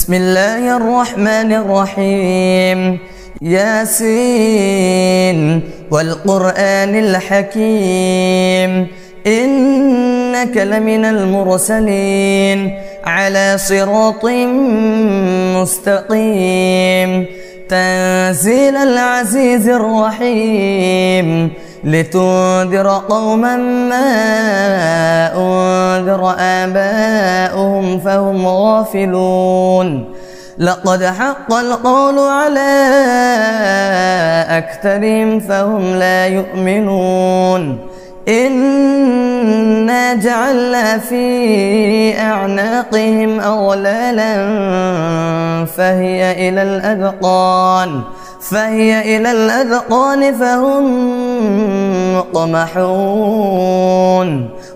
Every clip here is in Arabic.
بسم الله الرحمن الرحيم. ياسين والقرآن الحكيم إنك لمن المرسلين على صراط مستقيم تنزيل العزيز الرحيم لتنذر قوما ما أنذر آباؤهم فهم غافلون. لقد حق القول على أكثرهم فهم لا يؤمنون. إنا جعلنا في أعناقهم أغلالا فهي إلى الأذقان فهم مقمحون.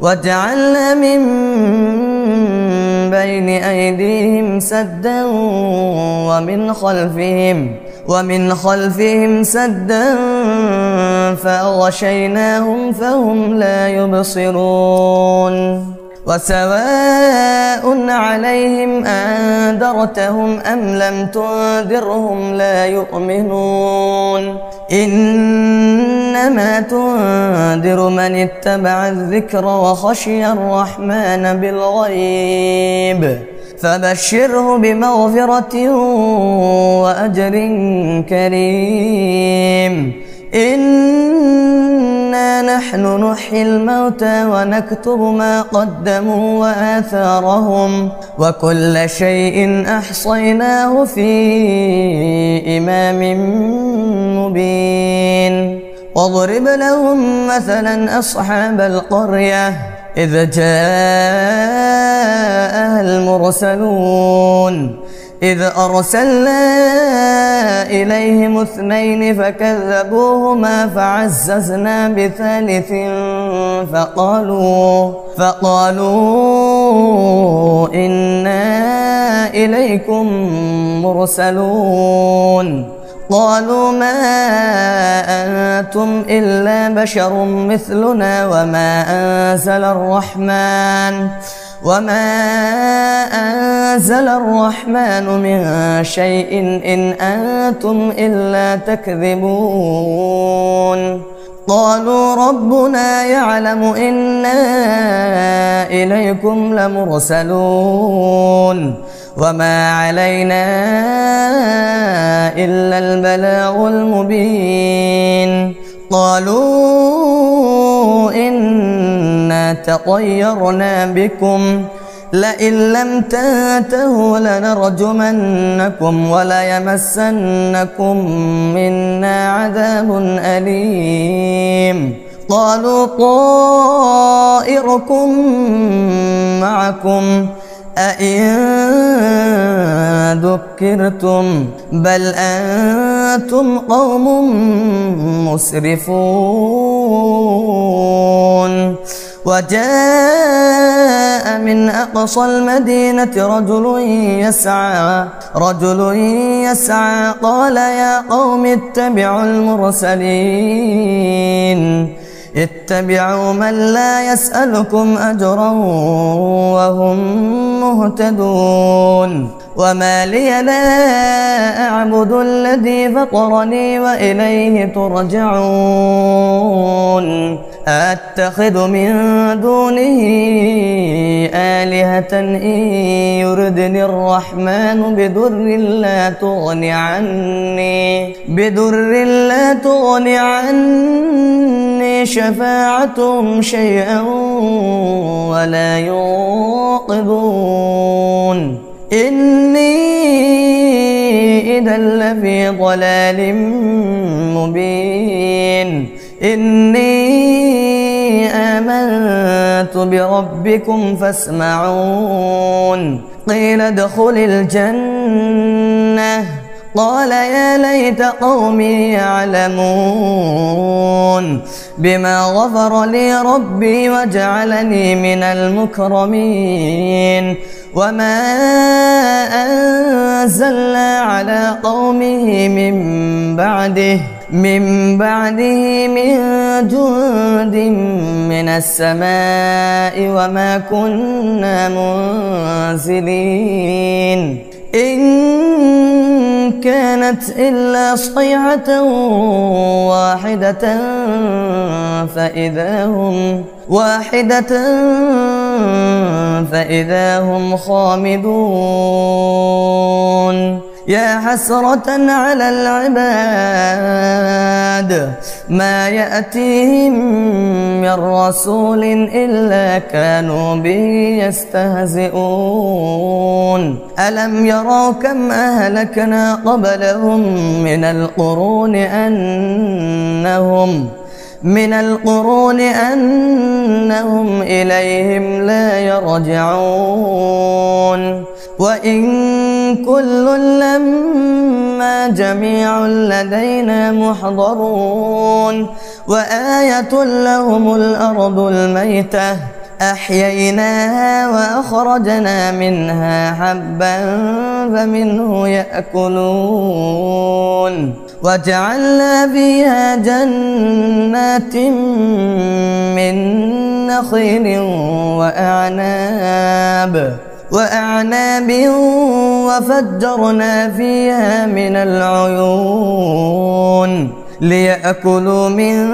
وجعلنا من بين أيديهم سدا ومن خلفهم سدا فأغشيناهم فهم لا يبصرون. وسواء عليهم أنذرتهم أم لم تنذرهم لا يؤمنون. إنما تنذر من اتبع الذكر وخشي الرحمن بالغيب فبشره بمغفرة وأجر كريم. إنا نحن نحيي الموتى ونكتب ما قدموا وآثارهم وكل شيء أحصيناه في إمام مبين. واضرب لهم مثلا أصحاب القرية إذ جاءها المرسلون إذ أرسلنا إليهم 2 فكذبوهما فعززنا بثالث فقالوا إنا إليكم مرسلون. قالوا ما أنتم إلا بشر مثلنا وما أنزل الرحمن من شيء إن أنتم إلا تكذبون. قالوا ربنا يعلم إنا إليكم لمرسلون وما علينا إلا البلاغ المبين. قالوا إنا تطيرنا بكم لئن لم تنتهوا لنرجمنكم وليمسنكم منا عذاب أليم. قالوا طائركم معكم أئن ذكرتم بل أنتم قوم مسرفون. وجاء من أقصى المدينة رجل يسعى قال يا قوم اتبعوا المرسلين اتبعوا من لا يسألكم أجرا وهم مهتدون. وما لي لا أعبد الذي فطرني وإليه ترجعون. أتخذ من دونه آلهة إن يردني الرحمن بضر لا تغني عني شفاعتهم شيئا ولا ينقذون. إني إذا لفي ضلال مبين. إني آمنت بربكم فاسمعون. قيل ادخل الجنة قال يا ليت قومي يعلمون بما غفر لي ربي وجعلني من المكرمين. وما أنزلنا على قومه من بعده من جند من السماء وما كنا منزلين. إن كانت إلا صيحة واحدة فإذا هم خامدون يا حسرة على العباد ما يأتيهم من رسول إلا كانوا به يستهزئون ألم يروا كم أهلكنا قبلهم من القرون أنهم إليهم لا يرجعون وإن كل لما جميع لدينا محضرون وآية لهم الأرض الميتة أحييناها وأخرجنا منها حبا فمنه يأكلون وجعلنا فيها جنات من نخيل وأعناب وفجرنا فيها من العيون ليأكلوا من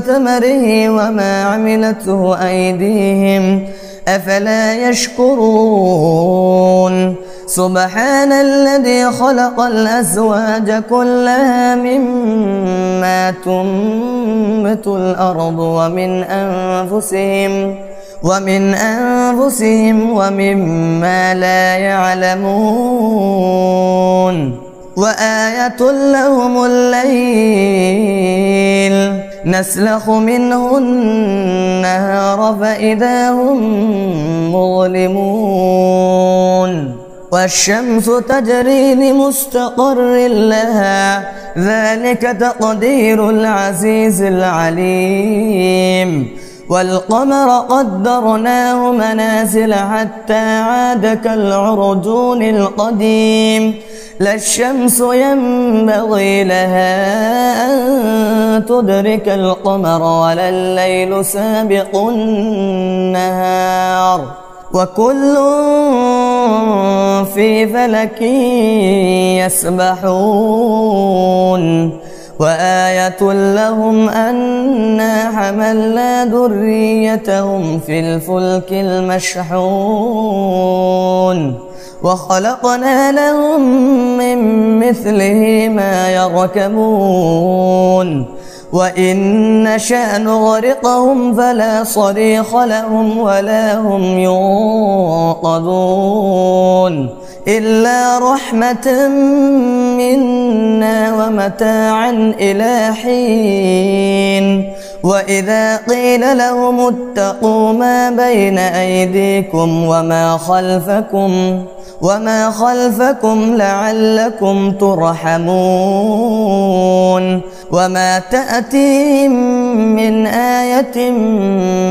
ثمره وما عملته أيديهم أفلا يشكرون سبحان الذي خلق الأزواج كلها مما تنبت الأرض ومن أنفسهم ومما لا يعلمون وآية لهم الليل نسلخ منه النهار فإذا هم مظلمون والشمس تجري لمستقر لها ذلك تقدير العزيز العليم والقمر قدرناه منازل حتى عاد كالعرجون القديم لا الشمس ينبغي لها أن تدرك القمر ولا الليل سابق النهار وكل في فلك يسبحون وآية لهم أنا حملنا ذريتهم في الفلك المشحون وخلقنا لهم من مثله ما يركبون وإن نشأ نغرقهم فلا صريخ لهم ولا هم ينقذون إلا رحمة منا ومتاعا إلى حين وإذا قيل لهم اتقوا ما بين أيديكم وما خلفكم لعلكم ترحمون وما تأتيهم من آية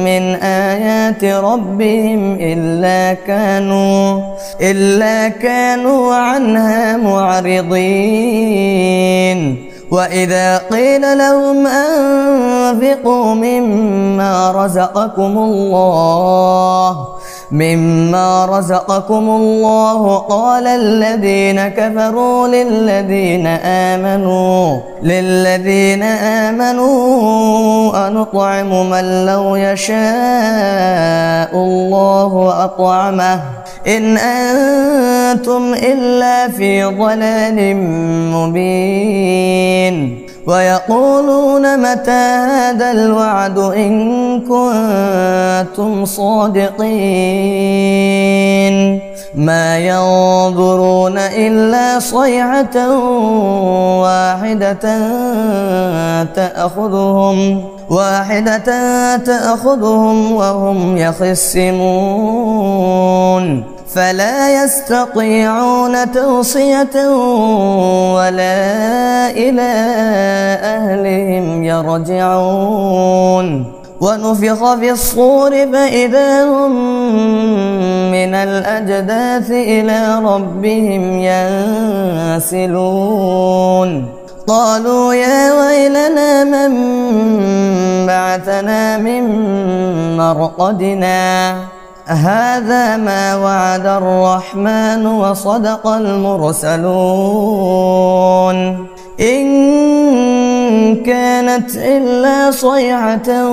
من آيات ربهم إلا كانوا عنها معرضين وإذا قيل لهم أنفقوا مما رزقكم الله قال الذين كفروا للذين آمنوا أنطعم من لو يشاء الله أطعمه إن أنتم إلا في ضلال مبين ويقولون متى هذا الوعد إن كنتم صادقين ما ينظرون إلا صيحة واحدة تأخذهم وهم يخصمون فلا يستطيعون توصية ولا إلى أهلهم يرجعون ونفخ في الصور فإذا هم من الأجداث إلى ربهم ينسلون قالوا يا ويلنا من بعثنا من مرقدنا هذا ما وعد الرحمن وصدق المرسلون إن كانت إلا صيحة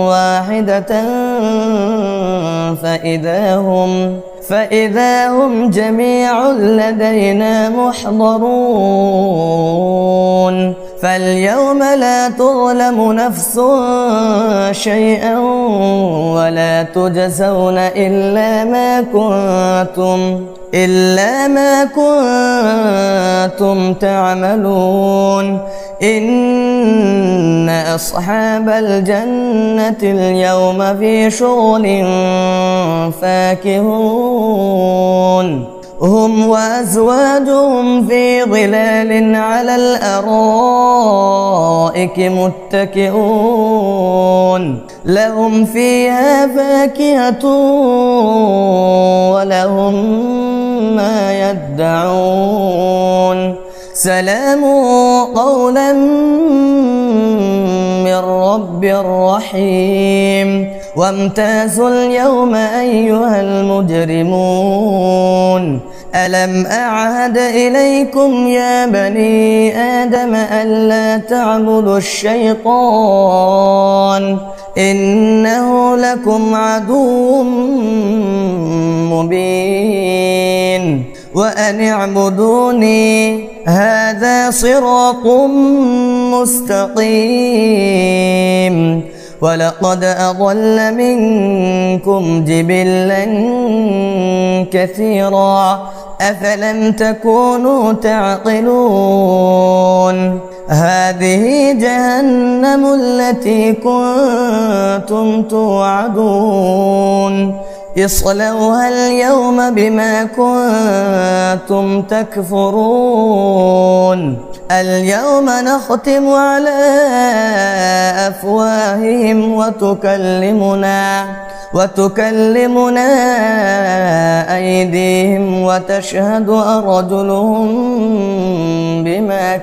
واحدة فإذا هم جميع لدينا محضرون فاليوم لا تظلم نفس شيئا ولا تجزون إلا ما كنتم تعملون إن أصحاب الجنة اليوم في شغل فاكهون هم وأزواجهم في ظلال على الأرائك متكئون لهم فيها فاكهة ولهم ما يدعون سلام قولا من رب رحيم وامتازوا اليوم أيها المجرمون ألم أعهد إليكم يا بني آدم ألا تعبدوا الشيطان إنه لكم عدو مبين وأن اعبدوني هذا صراط مستقيم ولقد أضل منكم جبلا كثيرا أفلم تكونوا تعقلون هذه جهنم التي كنتم توعدون اصلوها اليوم بما كنتم تكفرون اليوم نختم على أفواههم وتكلمنا أيديهم وتشهد أرجلهم بما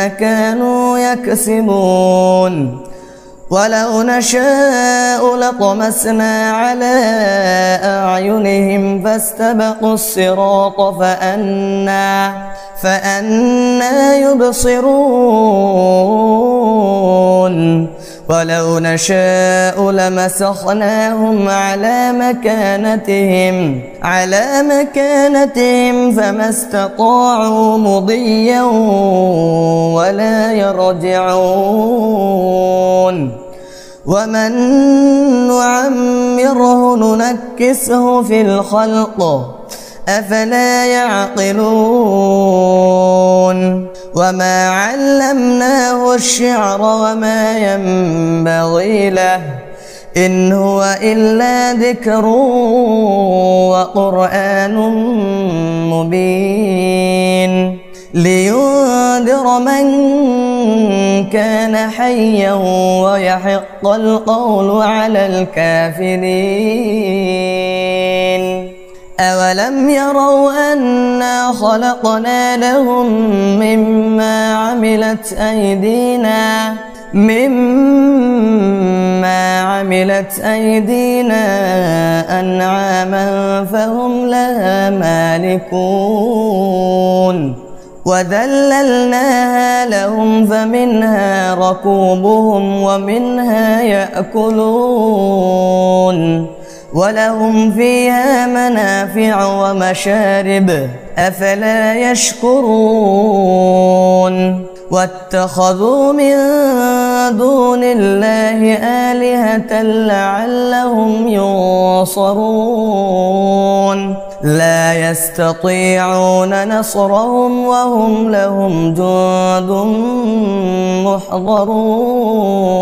كانوا يكسبون ولو نشاء لطمسنا على أعينهم فاستبقوا الصراط فأنى يبصرون ولو نشاء لمسخناهم على مكانتهم فما استطاعوا مضيا ولا يرجعون ومن نعمره ننكسه في الخلق أفلا يعقلون وما علمناه الشعر وما ينبغي له إن هو إلا ذكر وقرآن مبين لينذر من كان حيا ويحق القول على الكافرين أولم يروا أنا خلقنا لهم مما عملت أيدينا أنعاما فهم لها مالكون وذللناها لهم فمنها ركوبهم ومنها يأكلون ولهم فيها منافع ومشارب أفلا يشكرون واتخذوا من دون الله آلهة لعلهم ينصرون لا يستطيعون نصرهم وهم لهم جند محضرون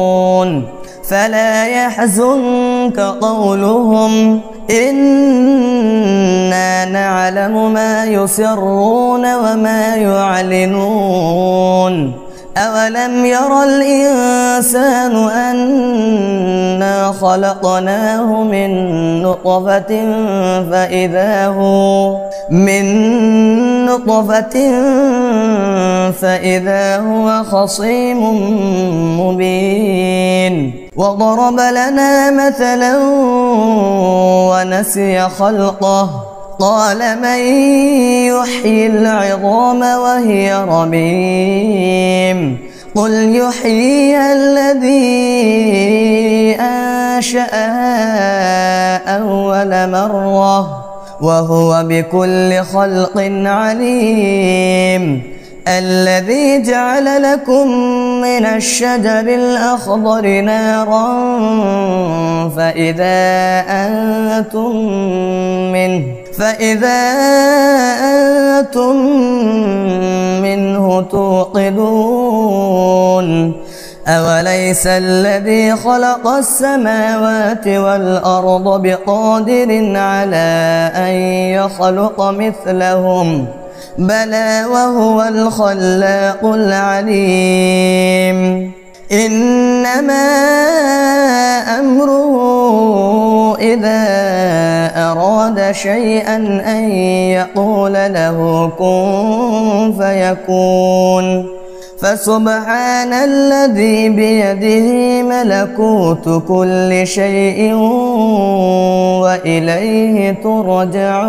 فلا يحزنك قولهم إنا نعلم ما يسرون وما يعلنون أولم ير الإنسان أنا خلقناه من نطفة فإذا هو خصيم مبين وضرب لنا مثلا ونسي خلقه قال من يحيي العظام وهي رميم قل يحييها الذي أنشأها أول مرة وهو بكل خلق عليم الذي جعل لكم من الشجر الأخضر نارا فإذا أنتم منه توقدون أوليس الذي خلق السماوات والأرض بقادر على أن يخلق مثلهم بلى وهو الخلاق العليم إنما أمره إذا أراد شيئا أن يقول له كن فيكون فسبحان الذي بيده ملكوت كل شيء وإليه ترجعون.